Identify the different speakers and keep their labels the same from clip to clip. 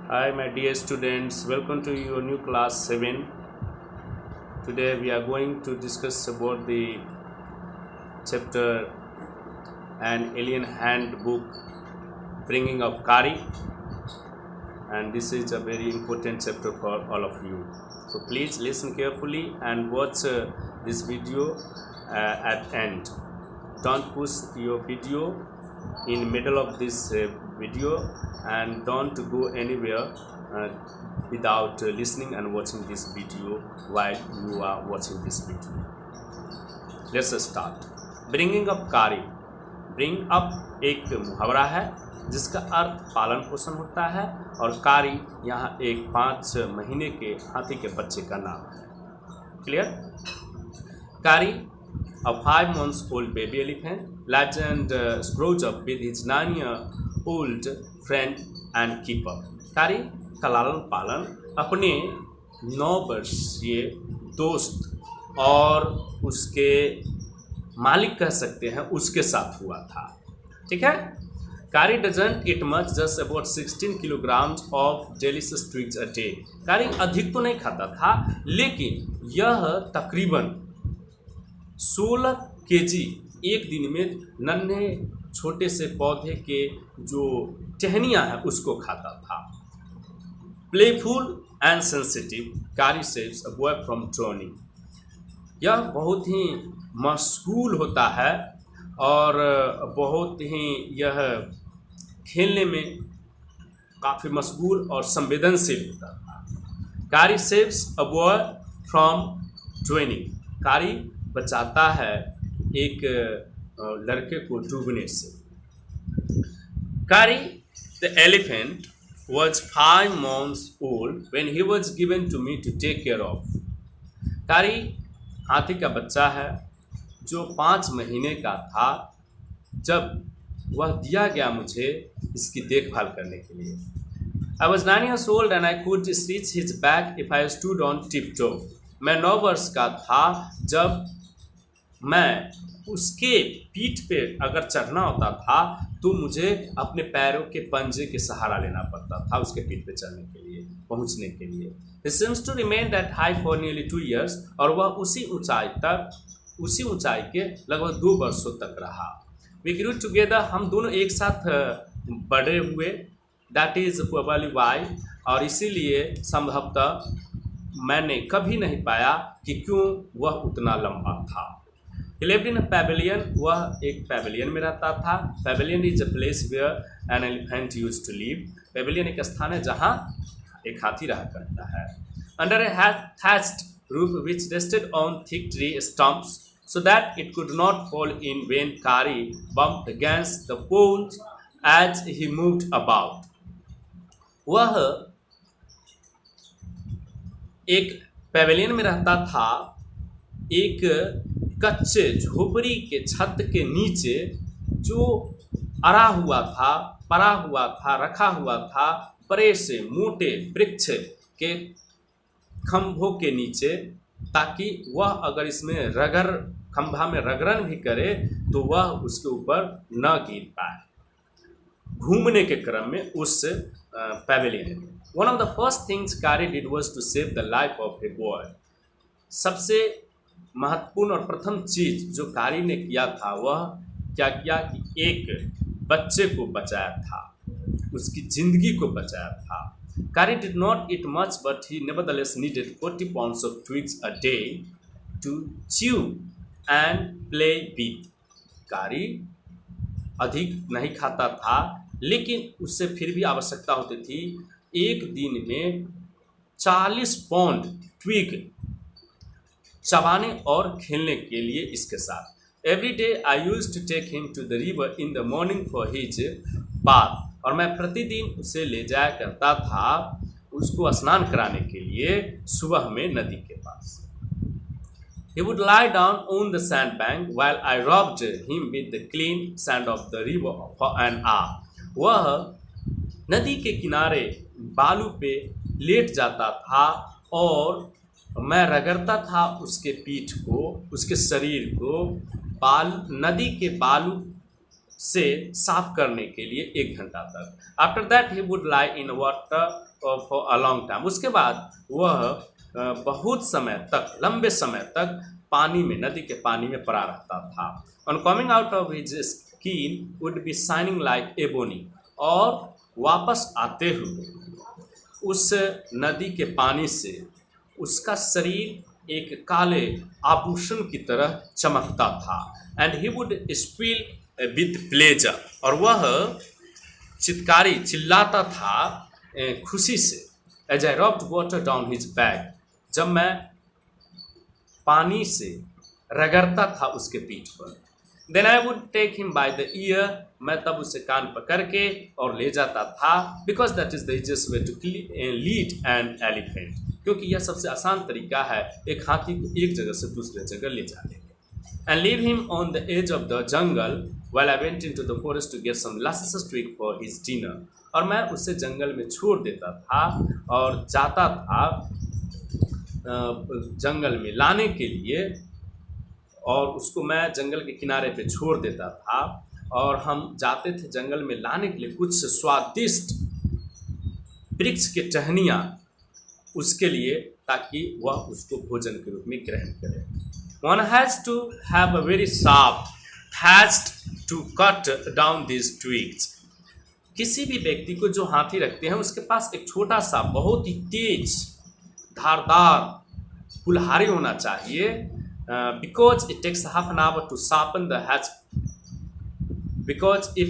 Speaker 1: Hi, my dear students. Welcome to your new class 7. Today we are going to discuss about the chapter An Alien Handbook, Bringing of Kari, and this is a very important chapter for all of you. So please listen carefully and watch this video at end. Don't push your video in middle of this video and don't go anywhere without listening and watching this video while you are watching this video. Let's start. Bringing up Kari. Bring up एक मुहावरा है जिसका अर्थ पालन पोषण होता है और कारी यहाँ एक 5 महीने के हाथी के बच्चे का नाम है. क्लियर? कारी, a 5 months old baby elephant, lives and grows up with his 9-year-old friend and keeper. कारी का लालन पालन अपने 9 वर्षीय दोस्त और उसके मालिक कह सकते हैं उसके साथ हुआ था. ठीक है. कारी doesn't eat much, just about 16 kilograms of delicious twigs a day. कारी अधिक तो नहीं खाता था लेकिन यह तकरीबन 16 केजी एक दिन में नन्हे छोटे से पौधे के जो टहनियाँ हैं उसको खाता था. प्लेफुल एंड सेंसिटिव, कारी saves a boy from droning. यह बहुत ही मशगूल होता है और बहुत ही यह खेलने में काफ़ी मशगूल और संवेदनशील होता था. कारी saves a boy from droning. कारी बचाता है एक लड़के को डूबने से. कारी the elephant was 5 months old when he was given to me to take care of. कारी हाथी का बच्चा है जो 5 महीने का था जब वह दिया गया मुझे इसकी देखभाल करने के लिए. I was 9 years old and I could reach his back if I stood on tiptoe. मैं 9 वर्ष का था जब मैं उसके पीठ पे अगर चढ़ना होता था तो मुझे अपने पैरों के पंजे के सहारा लेना पड़ता था उसके पीठ पे चढ़ने के लिए, पहुंचने के लिए. He seems to remain that high for nearly 2 years. और वह उसी ऊंचाई के लगभग 2 वर्षों तक रहा. We grew together. हम दोनों एक साथ बड़े हुए. That is probably why. और इसीलिए संभवतः मैंने कभी नहीं पाया कि क्यों वह उतना लंबा था. He lived in a pavilion. वह एक पैवेलियन में रहता था. Pavilion is a place where an elephant used to live. Pavilion एक स्थान है जहाँ एक हाथी रहा करता है. Under a thatched roof which rested on thick tree stumps so that it could not fall in when Kari bumped against the poles as he moved about. वह एक पैवेलियन में रहता था एक कच्चे झोपड़ी के छत के नीचे जो पड़ा हुआ था, रखा हुआ था बड़े से मोटे वृक्ष के खंभों के नीचे, ताकि वह अगर इसमें खंभा में रगड़न भी करे तो वह उसके ऊपर न गिर पाए घूमने के क्रम में उस पैवेलियन में. One of the first things Kari did was to save the life of a boy. सबसे महत्वपूर्ण और प्रथम चीज जो कारी ने किया था वह क्या किया कि एक बच्चे को बचाया था, उसकी जिंदगी को बचाया था. Kari did not eat much but he nevertheless needed 40 pounds of twigs a day to chew and play with. कारी अधिक नहीं खाता था लेकिन उससे फिर भी आवश्यकता होती थी एक दिन में 40 पाउंड ट्विग चबाने और खेलने के लिए इसके साथ. Every day I used to take him to the river in the morning for his bath. और मैं प्रतिदिन उसे ले जाया करता था उसको स्नान कराने के लिए सुबह में नदी के पास. He would lie down on the sandbank while I rubbed him with the clean sand of the river for an hour. वह नदी के किनारे बालू पे लेट जाता था और मैं रगड़ता था उसके पीठ को, उसके शरीर को नदी के बालू से साफ करने के लिए 1 घंटा तक। After that he would lie in water for a long time. उसके बाद वह बहुत समय तक, लंबे समय तक पानी में, नदी के पानी में पड़ा रहता था। On coming out of his skin would be shining like ebony. और वापस आते हुए उस नदी के पानी से उसका शरीर एक काले आभूषण की तरह चमकता था। And he would squeal with pleasure. और वह चिल्लाता था खुशी से। As I rubbed water down his back. जब मैं पानी से रगड़ता था उसके पीठ पर। Then I would take him by the ear. मैं तब उसे कान पकड़ के और ले जाता था। Because that is the easiest way to lead an elephant. क्योंकि यह सबसे आसान तरीका है एक हाथी को एक जगह से दूसरे जगह ले जाने का। And leave him on the edge of the jungle while I went into the forest to get some lascivious twig for his dinner. और मैं उसे जंगल में छोड़ देता था और जाता था जंगल में लाने के लिए, और उसको मैं जंगल के किनारे पे छोड़ देता था और हम जाते थे जंगल में लाने के लिए कुछ स्वादिष्ट वृक्ष के टहनियाँ उसके लिए, ताकि वह उसको भोजन के रूप में ग्रहण करे। One has to have a very sharp thatched to cut down these twigs। किसी भी व्यक्ति को जो हाथी रखते हैं उसके पास एक छोटा सा बहुत ही तेज धारदार कुल्हाड़ी होना चाहिए। Because it takes half an hour to sharpen the hatch। Because if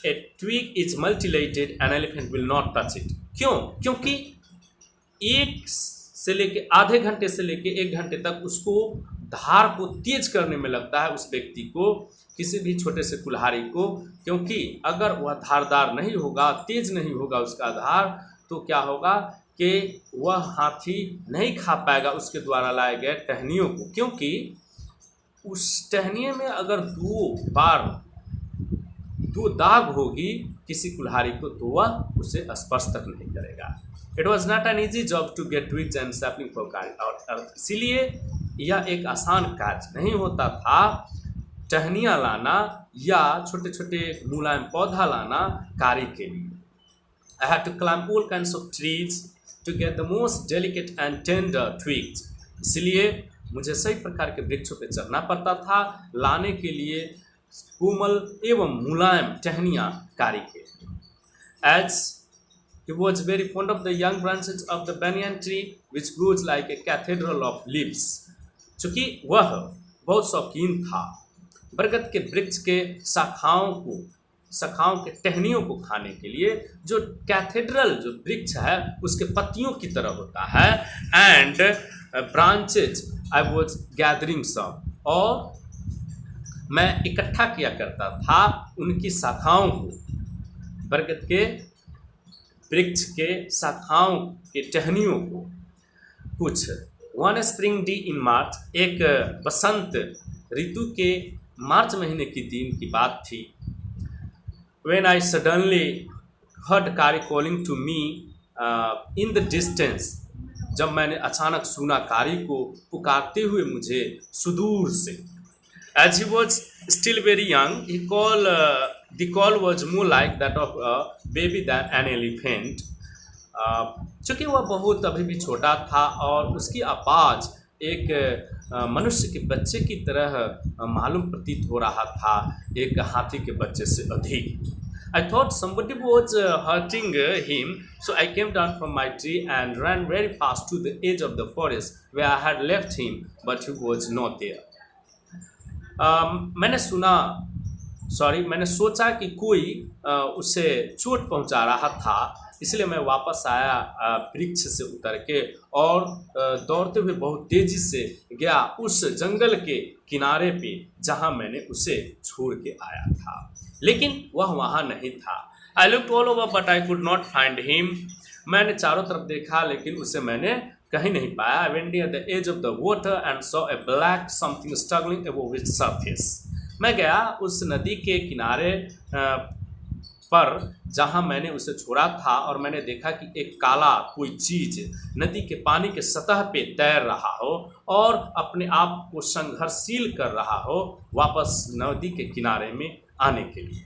Speaker 1: a twig is mutilated, an elephant will not touch it। क्यों? क्योंकि आधे घंटे से लेके 1 घंटे तक उसको धार को तेज करने में लगता है उस व्यक्ति को, किसी भी छोटे से कुल्हाड़ी को। क्योंकि अगर वह धारदार नहीं होगा, तेज नहीं होगा उसका धार, तो क्या होगा कि वह हाथी नहीं खा पाएगा उसके द्वारा लाए गए टहनियों को। क्योंकि उस टहनिए में अगर 2 दाग होगी किसी कुल्हाड़ी को, तो वह उसे स्पर्श तक नहीं करेगा। It was not an easy job to get twigs and sapling for Kari. इसीलिए यह एक आसान कार्य नहीं होता था टहनियाँ लाना या छोटे छोटे मुलायम पौधा लाना कार्य के लिए। I had to climb all kinds of trees to get the most delicate and tender twigs। इसलिए मुझे सही प्रकार के वृक्षों पे चढ़ना पड़ता था लाने के लिए कोमल एवं मुलायम टहनियाँ कार्य के। As he was very fond of the young branches of the banyan tree which grows like a cathedral of leaves। चूँकि वह बहुत शौकीन था बरगद के वृक्ष के शाखाओं के टहनियों को खाने के लिए, जो कैथेड्रल जो वृक्ष है उसके पत्तियों की तरह होता है। And branches I was gathering some. और मैं इकट्ठा किया करता था उनकी शाखाओं को, बरगद के वृक्ष के शाखाओं के टहनियों को कुछ। वन स्प्रिंग डे इन मार्च, एक बसंत ऋतु के मार्च महीने की दिन की बात थी। When I suddenly heard Kari calling to me in the distance, जब मैंने अचानक सुना कारी को पुकारते हुए मुझे सुदूर से। As he was still very young, the call was more like that of a baby than an elephant। चूँकि वह बहुत अभी भी छोटा था और उसकी आवाज़ एक मनुष्य के बच्चे की तरह मालूम प्रतीत हो रहा था, एक हाथी के बच्चे से अधिक। I thought somebody was hurting him, so I came down from my tree and ran very fast to the edge of the forest where I had left him, but he was not there। मैंने सोचा कि कोई उसे चोट पहुंचा रहा था, इसलिए मैं वापस आया वृक्ष से उतर के और दौड़ते हुए बहुत तेजी से गया उस जंगल के किनारे पे जहां मैंने उसे छोड़ के आया था, लेकिन वह वहां नहीं था। I looked all over but I could not find him। मैंने चारों तरफ देखा लेकिन उसे मैंने कहीं नहीं पाया। I went near the edge of the water and saw a black something struggling above its surface। मैं गया उस नदी के किनारे पर जहां मैंने उसे छोड़ा था और मैंने देखा कि एक काला कोई चीज नदी के पानी के सतह पे तैर रहा हो और अपने आप को संघर्षशील कर रहा हो वापस नदी के किनारे में आने के लिए।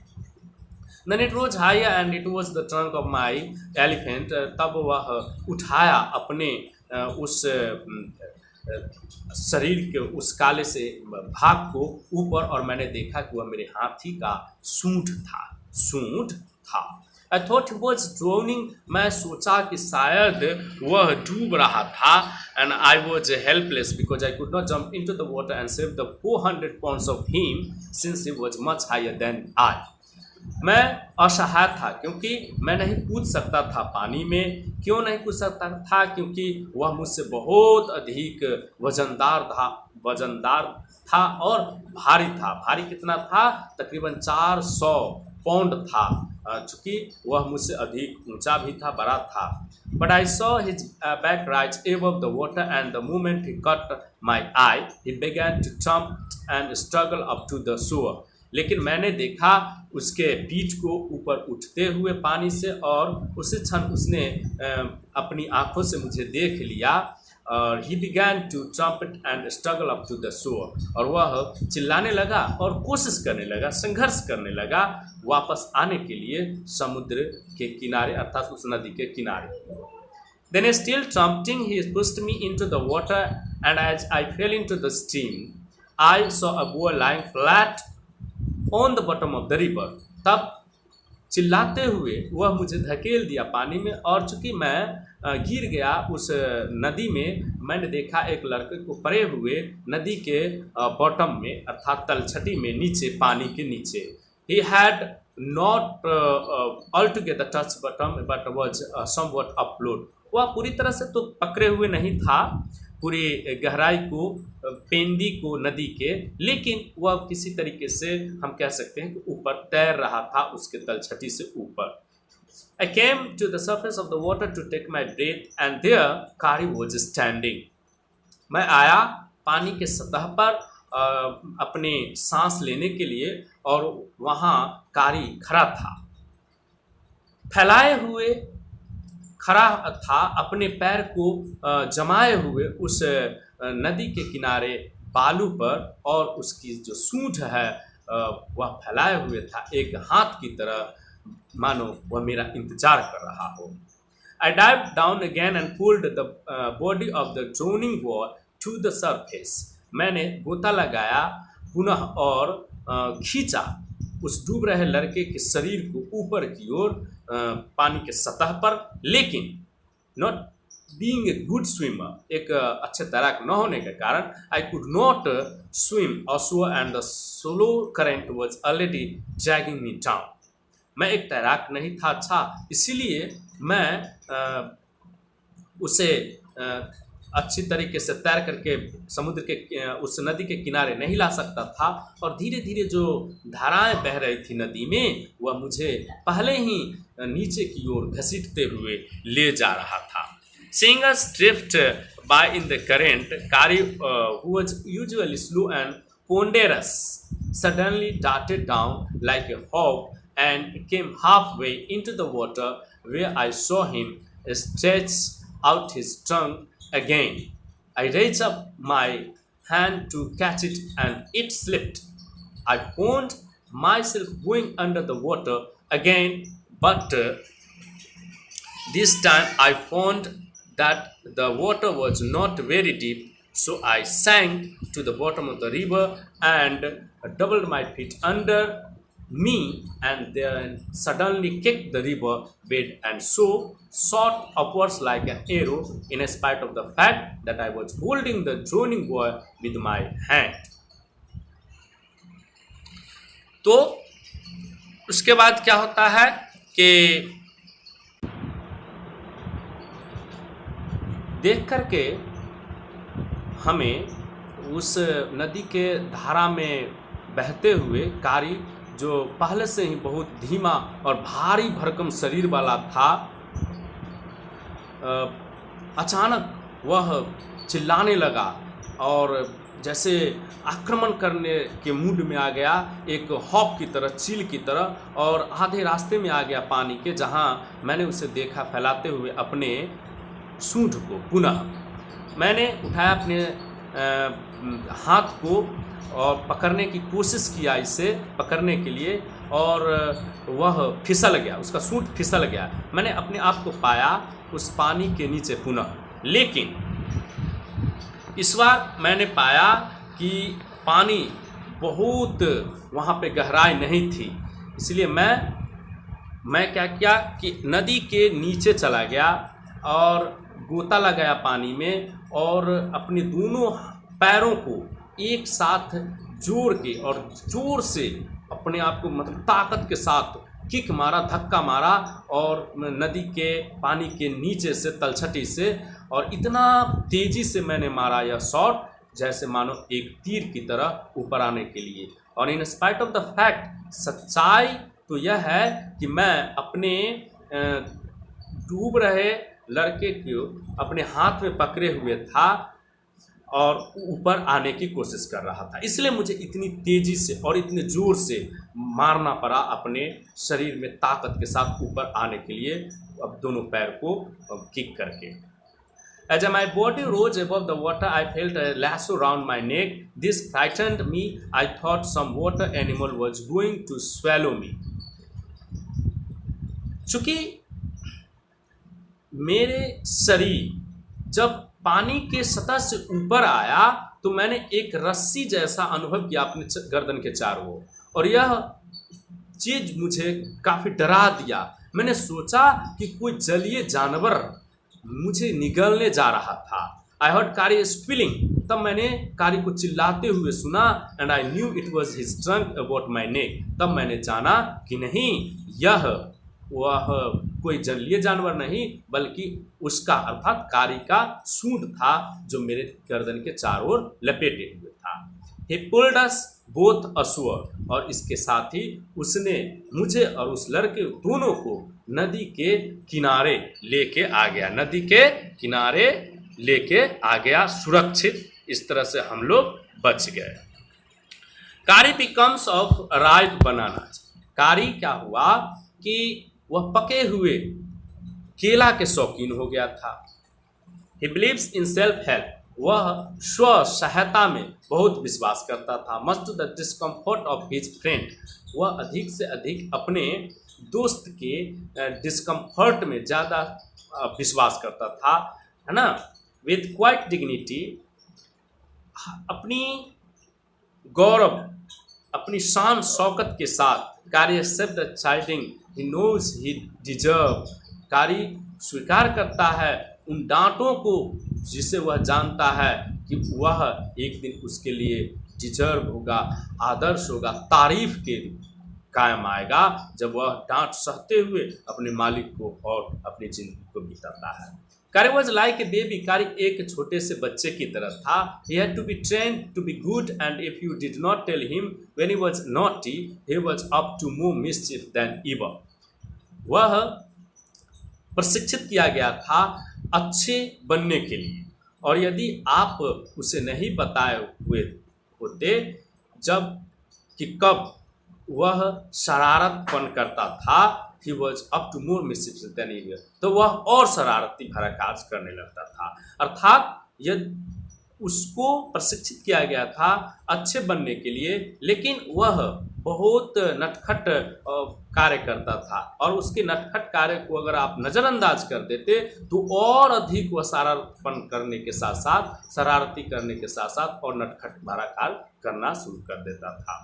Speaker 1: Then it was higher and it was the trunk of my elephant. तब वह उठाया अपने उस शरीर के उस काले से भाग को ऊपर, और मैंने देखा कि वह मेरे हाथी का सूंड था। I thought he was drowning. मैं सोचा कि शायद वह डूब रहा था। And I was helpless because I could not jump into the water and save the 400 pounds of him since he was much higher than I. मैं असहाय था क्योंकि मैं नहीं कूद सकता था पानी में। क्यों नहीं कूद सकता था? क्योंकि वह मुझसे बहुत अधिक वजनदार था और भारी था। भारी कितना था? तकरीबन 400 पाउंड था, चूँकि वह मुझसे अधिक ऊंचा भी था, बड़ा था। But I saw his back rise above the water and the moment he caught my eye he began to jump and struggle up to the shore। लेकिन मैंने देखा उसके पीठ को ऊपर उठते हुए पानी से, और उसी क्षण उसने अपनी आंखों से मुझे देख लिया, और he began to jump and struggle up to the shore। और वह चिल्लाने लगा और कोशिश करने लगा, संघर्ष करने लगा वापस आने के लिए समुद्र के किनारे, अर्थात उस नदी के किनारे। Then still trumpeting he pushed me into the water and as I fell into the stream I saw a boy lying flat on the bottom of the river। तब चिल्लाते हुए वह मुझे धकेल दिया पानी में, और चूंकि मैं गिर गया उस नदी में, मैंने देखा एक लड़के को पड़े हुए नदी के बॉटम में, अर्थात तलछटी में, नीचे, पानी के नीचे। He had not altogether touched bottom but was somewhat afloat। वह पूरी तरह से तो पकड़े हुए नहीं था पूरी गहराई को, पेंदी को नदी के, लेकिन वह किसी तरीके से हम कह सकते हैं कि ऊपर तैर रहा था उसके तलछटी से ऊपर। I came to the surface of the water to take my breath and there Kari was standing। मैं आया पानी के सतह पर अपने सांस लेने के लिए, और वहाँ कारी खड़ा था, फैलाए हुए खड़ा था, अपने पैर को जमाए हुए उस नदी के किनारे बालू पर, और उसकी जो सूंड है वह फैलाए हुए था एक हाथ की तरह, मानो वह मेरा इंतजार कर रहा हो। I dived down again and pulled the body of the drowning boy to the surface। मैंने गोता लगाया पुनः और खींचा उस डूब रहे लड़के के शरीर को ऊपर की ओर पानी के सतह पर, लेकिन not being a good swimmer, एक अच्छे तैराक न होने के कारण, आई could not swim also and the slow current was already dragging me down. मैं एक तैराक नहीं था अच्छा, इसीलिए मैं उसे अच्छी तरीके से तैर करके समुद्र के उस नदी के किनारे नहीं ला सकता था, और धीरे धीरे जो धाराएं बह रही थी नदी में, वह मुझे पहले ही नीचे की ओर घसीटते हुए ले जा रहा था। Seeing us drift by in the current, Kari, who was usually slow and ponderous, suddenly darted down like a hawk and came halfway into the water, where I saw him stretch out his trunk again। I raised up my hand to catch it and it slipped। I found myself going under the water again, but this time I found that the water was not very deep, so I sank to the bottom of the river and doubled my feet under me and then suddenly kicked the river bed and so shot upwards like an arrow, in spite of the fact that I was holding the drowning boy with my hand। तो उसके बाद क्या होता है कि देख करके हमें उस नदी के धारा में बहते हुए कारी, जो पहले से ही बहुत धीमा और भारी भरकम शरीर वाला था, अचानक वह चिल्लाने लगा और जैसे आक्रमण करने के मूड में आ गया, एक हॉक की तरह, चील की तरह, और आधे रास्ते में आ गया पानी के, जहां मैंने उसे देखा फैलाते हुए अपने सूंड को। पुनः मैंने उठाया अपने हाथ को और पकड़ने की कोशिश किया, इसे पकड़ने के लिए, और वह फिसल गया, उसका सूट फिसल गया। मैंने अपने आप को पाया उस पानी के नीचे पुनः, लेकिन इस बार मैंने पाया कि पानी बहुत वहाँ पे गहराई नहीं थी, इसलिए मैं क्या किया कि नदी के नीचे चला गया और गोता लगाया पानी में और अपने दोनों पैरों को एक साथ जोड़ के और जोर से अपने आप को मतलब ताकत के साथ किक मारा, धक्का मारा और नदी के पानी के नीचे से तलछटी से, और इतना तेज़ी से मैंने मारा यह शॉट जैसे मानो एक तीर की तरह ऊपर आने के लिए। और in spite of the fact, सच्चाई तो यह है कि मैं अपने डूब रहे लड़के को अपने हाथ में पकड़े हुए था और ऊपर आने की कोशिश कर रहा था, इसलिए मुझे इतनी तेज़ी से और इतने ज़ोर से मारना पड़ा अपने शरीर में ताकत के साथ ऊपर आने के लिए, अब दोनों पैर को किक करके। As my body rose above the water, I felt a lasso round my neck. This frightened me. I thought some water animal was going to swallow me. चूँकि मेरे शरीर जब पानी के सतह से ऊपर आया तो मैंने एक रस्सी जैसा अनुभव किया अपने गर्दन के चारों ओर, और यह चीज़ मुझे काफ़ी डरा दिया। मैंने सोचा कि कोई जलीय जानवर मुझे निगलने जा रहा था। आई हर्ड कारी स्क्विलिंग, तब मैंने कारी को चिल्लाते हुए सुना। And I knew it was his trunk about my neck, तब मैंने जाना कि नहीं, यह वह कोई जलीय जानवर नहीं बल्कि उसका अर्थात कारी का सूंड था जो मेरे गर्दन के चारों ओर लपेटे हुए था। He pulled us both ashore, और इसके साथ ही उसने मुझे और उस लड़के दोनों को नदी के किनारे लेके आ गया, नदी के किनारे लेके आ गया सुरक्षित। इस तरह से हम लोग बच गए। कारी बिकम्स ऑफ राइप बनानाज, कारी क्या हुआ कि वह पके हुए केला के शौकीन हो गया था। He believes in self help, वह स्व सहायता में बहुत विश्वास करता था। Much to the discomfort of his friend, वह अधिक से अधिक अपने दोस्त के डिस्कम्फर्ट में ज़्यादा विश्वास करता था, है ना। विद क्वाइट डिग्निटी, अपनी गौरव, अपनी शान शौकत के साथ, Kari accept the chiding he knows he deserve, Kari स्वीकार करता है उन डांटों को जिसे वह जानता है कि वह एक दिन उसके लिए डिजर्व होगा, आदर्श होगा, तारीफ के कायम आएगा जब वह डांट सहते हुए अपने मालिक को और अपनी जिंदगी को बिताता है। कारी वॉज लाइक ए बेबी, कारी एक छोटे से बच्चे की तरह था। He had to be trained to be good and if you did not tell him when he was naughty he was up to more mischief than evil, वह प्रशिक्षित किया गया था अच्छे बनने के लिए, और यदि आप उसे नहीं बताए हुए होते जब कि कब वह शरारतपन करता था, he was up to more mischief than evil, तो वह और शरारती भरा कार्य करने लगता था। अर्थात यदि उसको प्रशिक्षित किया गया था अच्छे बनने के लिए, लेकिन वह बहुत नटखट कार्य करता था, और उसके नटखट कार्य को अगर आप नज़रअंदाज कर देते तो और अधिक वह शरारतपन करने के साथ साथ, शरारती करने के साथ साथ और नटखट भरा कार्य करना शुरू कर देता था।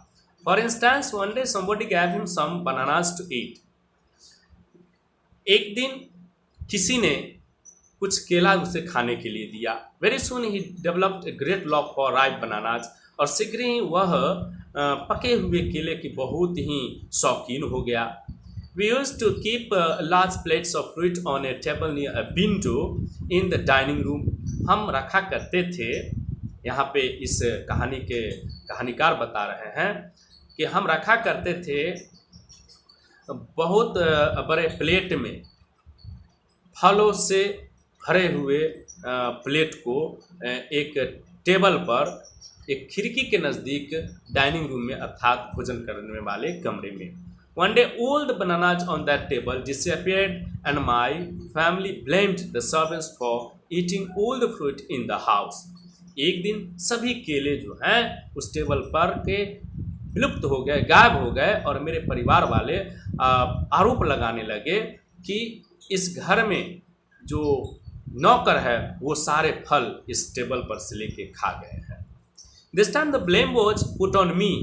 Speaker 1: For instance, one day somebody gave him some bananas to eat. एक दिन किसी ने कुछ केला उसे खाने के लिए दिया। Very soon he developed a great love for ripe bananas, और शीघ्र ही वह पके हुए केले की बहुत ही शौकीन हो गया। We used to keep large plates of fruit on a table near a window in the dining room, हम रखा करते थे, यहाँ पे इस कहानी के कहानीकार बता रहे हैं कि हम रखा करते थे बहुत बड़े प्लेट में फलों से भरे हुए प्लेट को एक टेबल पर एक खिड़की के नज़दीक डाइनिंग रूम में अर्थात भोजन करने वाले कमरे में। One day all the bananas on that table disappeared and my family blamed the servants for eating all the fruit in the house. एक दिन सभी केले जो हैं उस टेबल पर के विलुप्त हो गए, गायब हो गए। और मेरे परिवार वाले आरोप लगाने लगे कि इस घर में जो नौकर है वो सारे फल इस टेबल पर से लेके खा गए हैं। This time the blame was put on me.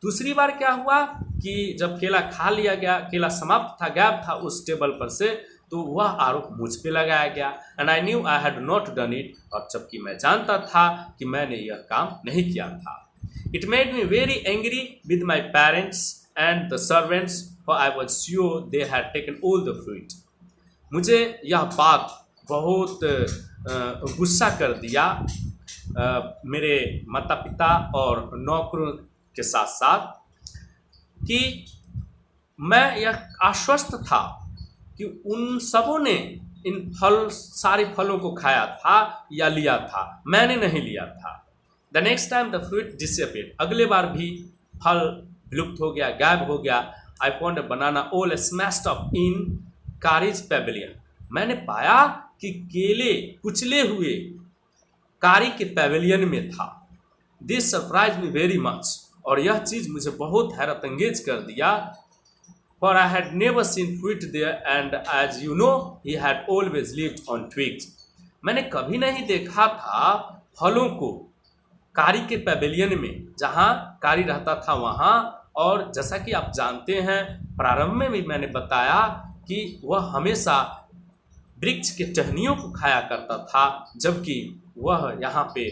Speaker 1: दूसरी बार क्या हुआ कि जब केला खा लिया गया, केला समाप्त था, गायब था उस टेबल पर से, तो वह आरोप मुझ पे लगाया गया। And I new I had not done it, और जबकि मैं जानता था कि मैंने यह काम नहीं किया था। It made me very angry with my parents and the servants, for I was sure they had taken all the fruit. मुझे यह बात बहुत गुस्सा कर दिया मेरे माता पिता और नौकरों के साथ साथ, कि मैं यह आश्वस्त था कि उन सबों ने इन सारे फलों को खाया था या लिया था, मैंने नहीं लिया था। The next time the fruit disappeared. अगले बार भी फल विलुप्त हो गया, गायब हो गया। I found a banana all smashed up in Kari's pavilion. मैंने पाया कि केले कुचले हुए कारी के पेविलियन में था। This surprise me very much. और यह चीज़ मुझे बहुत हैरत अंगेज कर दिया। For I had never seen fruit there, and as you know, he had always lived on twigs. मैंने कभी नहीं देखा था फलों को कारी के पेविलियन में, जहाँ कारी रहता था वहाँ। और जैसा कि आप जानते हैं, प्रारंभ में भी मैंने बताया कि वह हमेशा वृक्ष के टहनियों को खाया करता था, जबकि वह यहाँ पे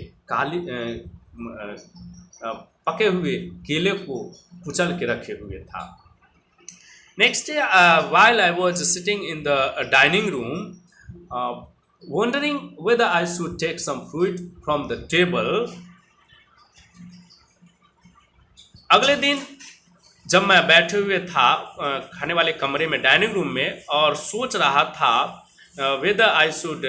Speaker 1: पके हुए केले को कुचल के रखे हुए था। Next day, while I was sitting in the dining room, wondering whether I should take some fruit from the table, अगले दिन जब मैं बैठे हुए था खाने वाले कमरे में, डाइनिंग रूम में, और सोच रहा था whether I should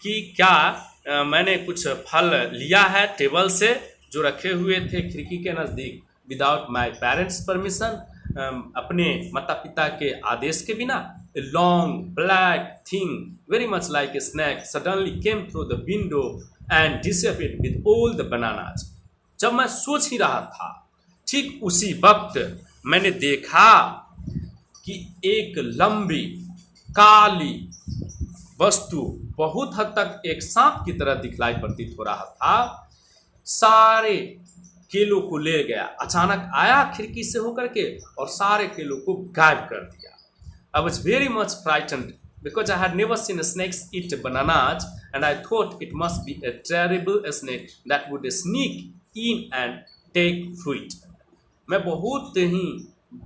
Speaker 1: कि क्या मैंने कुछ फल लिया है टेबल से जो रखे हुए थे खिड़की के नज़दीक, विदाउट माई पेरेंट्स परमिशन, अपने माता पिता के आदेश के बिना। A long black thing very much like a snake suddenly came through the window and disappeared with all the bananas. जब मैं सोच ही रहा था, ठीक उसी वक्त मैंने देखा कि एक लंबी काली वस्तु बहुत हद तक एक सांप की तरह दिखलाई प्रतीत हो रहा था, सारे केलों को ले गया। अचानक आया खिड़की से होकर के और सारे केलों को गायब कर दिया। I was very much frightened because I had never seen snakes eat bananas, and I thought it must be a terrible snake that would sneak in and take fruit. मैं बहुत ही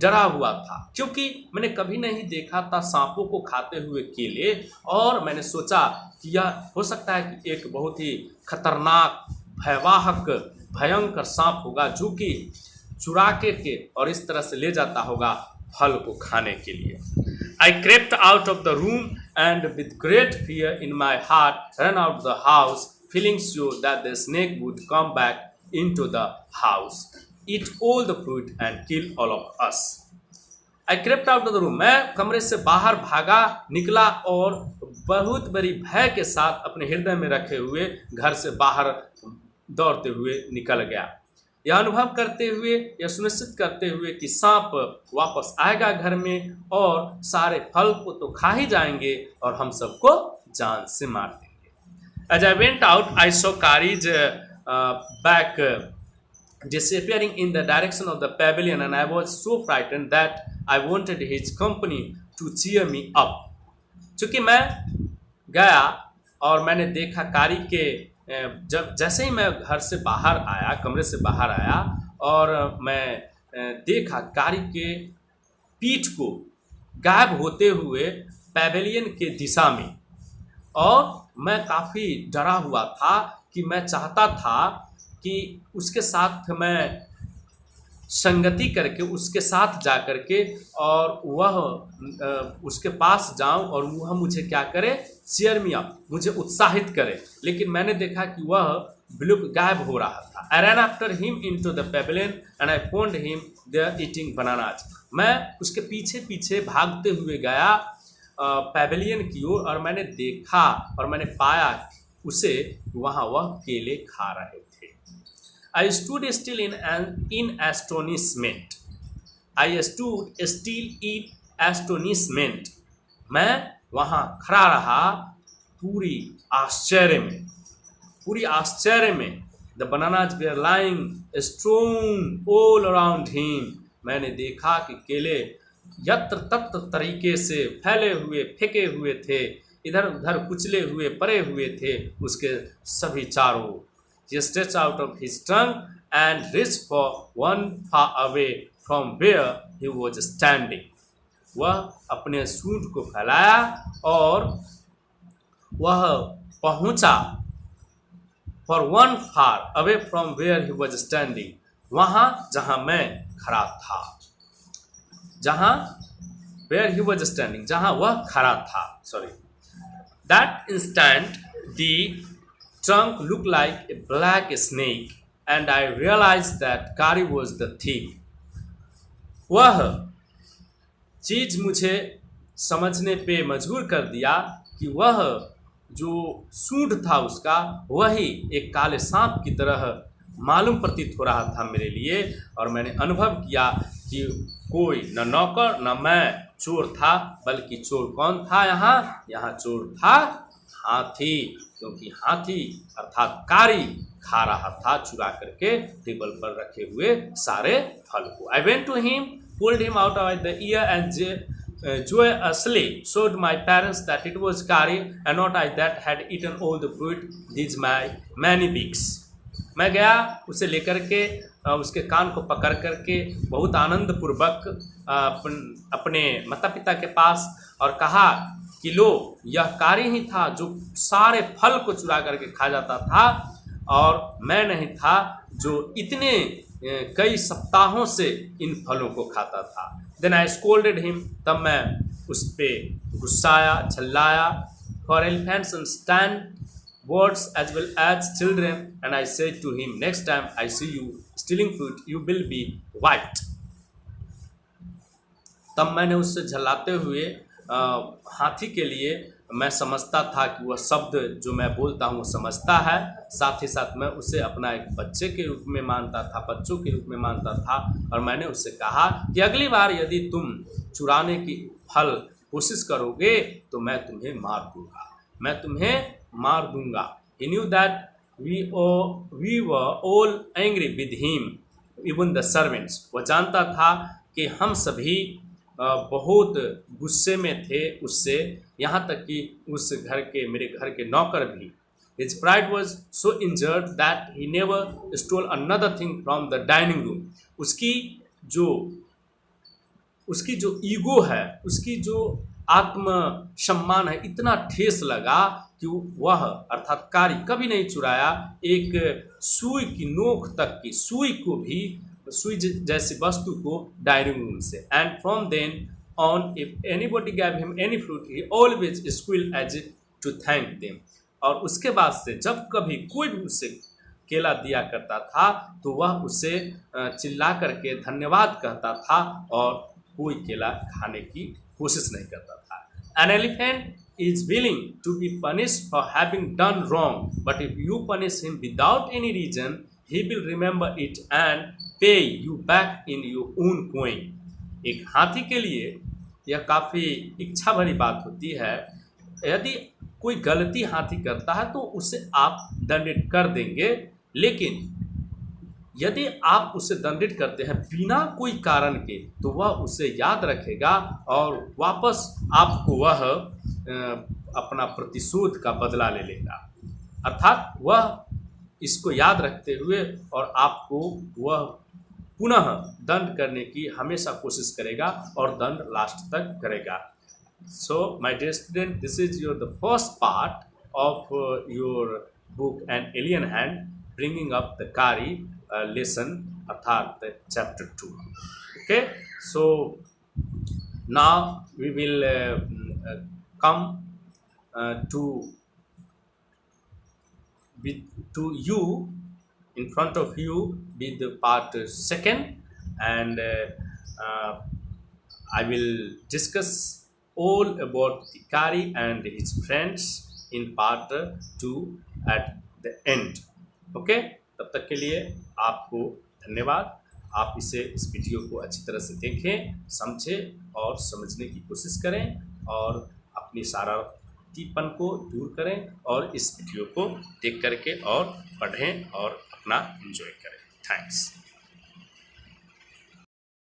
Speaker 1: डरा हुआ था क्योंकि मैंने कभी नहीं देखा था सांपों को खाते हुए केले, और मैंने सोचा कि यह हो सकता है कि एक बहुत ही खतरनाक, भयावह, भयंकर सांप होगा जो कि चुरा के और इस तरह से ले जाता होगा फल को खाने के लिए। I crept out of the room and with great fear in my heart ran out of the house, feeling sure that the snake would come back into the house, eat all the fruit and kill all of us. I crept out of the room. मैं कमरे से बाहर भागा निकला और बहुत बड़ी भय के साथ अपने हृदय में रखे हुए घर से बाहर दौड़ते हुए निकल गया, यह अनुभव करते हुए, यह सुनिश्चित करते हुए कि सांप वापस आएगा घर में और सारे फल को तो खा ही जाएंगे और हम सबको जान से मार देंगे। As I went out, I saw Kari's back disappearing in the direction of the pavilion, and I was so frightened that I wanted his company to cheer me up. चूँकि मैं गया और मैंने देखा कारी के, जब जैसे ही मैं घर से बाहर आया, कमरे से बाहर आया, और मैं देखा कारी के पीठ को गायब होते हुए पैवेलियन के दिशा में, और मैं काफ़ी डरा हुआ था कि मैं चाहता था कि उसके साथ मैं संगति करके उसके साथ जा कर के और वह उसके पास जाऊं और वह मुझे क्या करे, चीयर मी अप, मुझे उत्साहित करे। लेकिन मैंने देखा कि वह विलुप्त, गायब हो रहा था। I ran after him into the pavilion and I found him there eating bananas. मैं उसके पीछे पीछे भागते हुए गया पैवेलियन की ओर, और मैंने देखा और मैंने पाया उसे वहाँ वह केले खा रहे थे। I stood still in astonishment. I stood still in astonishment. मैं वहां खड़ा रहा पूरी आश्चर्य में, पूरी आश्चर्य में. The bananas were lying strewn all around him. मैंने देखा कि केले यत्र तत्र तरीके से फैले हुए, फेंके हुए थे, इधर उधर कुचले हुए, पड़े हुए थे उसके सभी चारों. He stretched out of his tongue and reached for one far away from where he was standing. वह अपने सूंड को फैलाया और वह पहुंचा for one far away from where he was standing. वहां जहां मैं खड़ा था, जहां where he was standing, जहां वह खड़ा था. Sorry. That instant, the trunk looked like a black snake, and I realized that Kari was the thief. वह चीज मुझे समझने पे मजबूर कर दिया कि वह जो सूंड था उसका वही एक काले सांप की तरह मालूम प्रतीत हो रहा था मेरे लिए. और मैंने अनुभव किया कि कोई न नौकर न मैं चोर था, बल्कि चोर कौन था? यहाँ चोर था हाथी, क्योंकि हाथी अर्थात कारी खा रहा था चुरा करके टेबल पर रखे हुए सारे फल को. I went to him, pulled him out of the ear and joyously showed my parents that it was Kari and not I that had eaten all the fruit, these my many beaks. मैं गया उसे लेकर के उसके कान को पकड़ करके बहुत आनंद पूर्वक अपने माता पिता के पास और कहा कि लो, यह कारी ही था जो सारे फल को चुरा करके खा जाता था और मैं नहीं था जो इतने कई सप्ताहों से इन फलों को खाता था. देन आई स्कोल्डेड हिम, तब मैं उस पर गुस्साया, झल्लाया. For elephants understand words as well as children, and I said to him, next time I see you stealing fruit, you will be white. तब मैंने उससे झल्लाते हुए हाथी के लिए मैं समझता था कि वह शब्द जो मैं बोलता हूँ वो समझता है. साथ ही साथ मैं उसे अपना एक बच्चे के रूप में मानता था, बच्चों के रूप में मानता था. और मैंने उससे कहा कि अगली बार यदि तुम चुराने की फल कोशिश करोगे तो मैं तुम्हें मार दूंगा, मैं तुम्हें मार दूंगा. He knew that we were all angry with him, even the servants. वह जानता था कि हम सभी बहुत गुस्से में थे उससे, यहाँ तक कि उस घर के, मेरे घर के नौकर भी. His pride was so injured that he never stole another thing from the dining room. उसकी जो ईगो है, उसकी जो आत्म सम्मान है, इतना ठेस लगा कि वह अर्थात कारी कभी नहीं चुराया एक सुई की नोक तक की सुई को भी, सुई जैसी वस्तु को डाइनिंग रूम से. And from then on if anybody gave him any fruit he always squeal as it to thank them. और उसके बाद से जब कभी कोई भी उसे केला दिया करता था तो वह उसे चिल्ला करके धन्यवाद कहता था और कोई केला खाने की कोशिश नहीं करता था. An elephant is willing to be punished for having done wrong, but if you punish him without any reason, he will remember it and pay you back in your own coin. एक हाथी के लिए यह काफ़ी इच्छा भरी बात होती है. यदि कोई गलती हाथी करता है तो उसे आप दंडित कर देंगे, लेकिन यदि आप उसे दंडित करते हैं बिना कोई कारण के तो वह उसे याद रखेगा और वापस आपको वह अपना प्रतिशोध का बदला ले लेगा. अर्थात वह इसको याद रखते हुए और आपको वह पुनः दंड करने की हमेशा कोशिश करेगा और दंड लास्ट तक करेगा. So my dear student, this is your the first part of your book an alien hand, bringing up the Kari lesson अर्थात chapter 2. Okay, so now we will come to you in front of you with the part second, and I will discuss all about the Kari and his friends in part 2 at the end. Okay, तब तक के लिए आपको धन्यवाद। आप इस video को अच्छी तरह से देखें, समझें और समझने की कोशिश करें और अपनी शरारतीपन को दूर करें और इस वीडियो को देख करके और पढ़ें और अपना एंजॉय करें। थैंक्स।